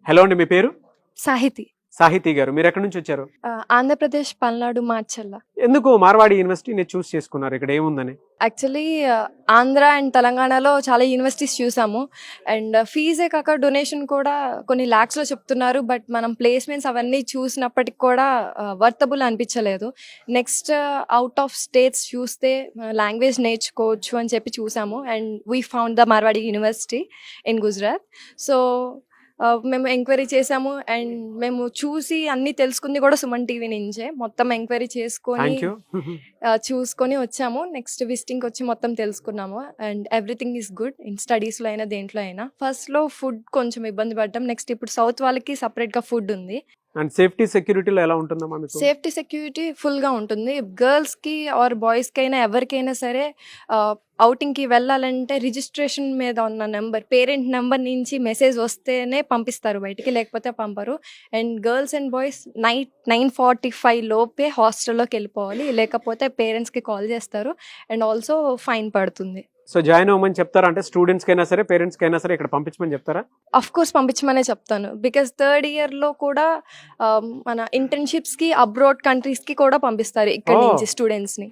Hello అండి, మీ పేరు? సాహితి. సాహితీ గారు. మీరు ఎక్కడి నుంచి వచ్చారు? ఆంధ్రప్రదేశ్ పల్నాడు మార్చల్ల. ఎందుకు మార్వాడి యూనివర్సిటీని చూస్ చేసుకున్నారు? ఇక్కడ ఏముందని? యాక్చువల్లీ ఆంధ్ర అండ్ తెలంగాణలో చాలా యూనివర్సిటీస్ చూసాము. అండ్ ఫీజే కాక డొనేషన్ కూడా కొన్ని ల్యాక్స్లో చెప్తున్నారు. బట్ మనం ప్లేస్మెంట్స్ అవన్నీ చూసినప్పటికి కూడా వర్తబుల్ అనిపించలేదు. నెక్స్ట్ అవుట్ ఆఫ్ స్టేట్స్ చూస్తే లాంగ్వేజ్ నేర్చుకోవచ్చు అని చెప్పి చూసాము. And we found the Marwadi university in Gujarat. So మేము ఎంక్వైరీ చేసాము అండ్ మేము చూసి అన్నీ తెలుసుకుంది కూడా సుమన్ టీవీ నుంచే. మొత్తం ఎంక్వైరీ చేసుకొని థ్యాంక్ యూ. చూసుకొని వచ్చాము. నెక్స్ట్ విజిటింగ్కి వచ్చి మొత్తం తెలుసుకున్నాము. And everything is good in స్టడీస్లో అయినా దేంట్లో అయినా. ఫస్ట్లో ఫుడ్ కొంచెం ఇబ్బంది పడ్డాం. నెక్స్ట్ ఇప్పుడు సౌత్ వాళ్ళకి సపరేట్గా ఫుడ్ ఉంది. అండ్ సేఫ్టీ సెక్యూరిటీలో ఎలా ఉంటుందమ్మా మీకు? సేఫ్టీ సెక్యూరిటీ ఫుల్గా ఉంటుంది. గర్ల్స్కి ఆర్ బాయ్స్కి అయినా ఎవరికైనా సరే అవుటింగ్కి వెళ్ళాలంటే రిజిస్ట్రేషన్ మీద ఉన్న నెంబర్, పేరెంట్ నెంబర్ నుంచి మెసేజ్ వస్తేనే పంపిస్తారు బయటికి, లేకపోతే పంపరు. And girls and boys night 9:45 లోపే హాస్టల్లోకి వెళ్ళిపోవాలి, లేకపోతే పేరెంట్స్కి కాల్ చేస్తారు అండ్ ఆల్సో ఫైన్ పడుతుంది. సో జాయిన్ అవ్వమని చెప్తారా? అంటే స్టూడెంట్స్కి అయినా సరే పేరెంట్స్కి అయినా సరే ఇక్కడ పంపించమని చెప్తారా? అఫ్ కోర్స్ పంపించమనే చెప్తాను. బికాస్ థర్డ్ ఇయర్లో కూడా మన ఇంటర్న్షిప్స్కి అబ్రాడ్ కంట్రీస్కి కూడా పంపిస్తారు ఇక్కడ నుంచి స్టూడెంట్స్ని.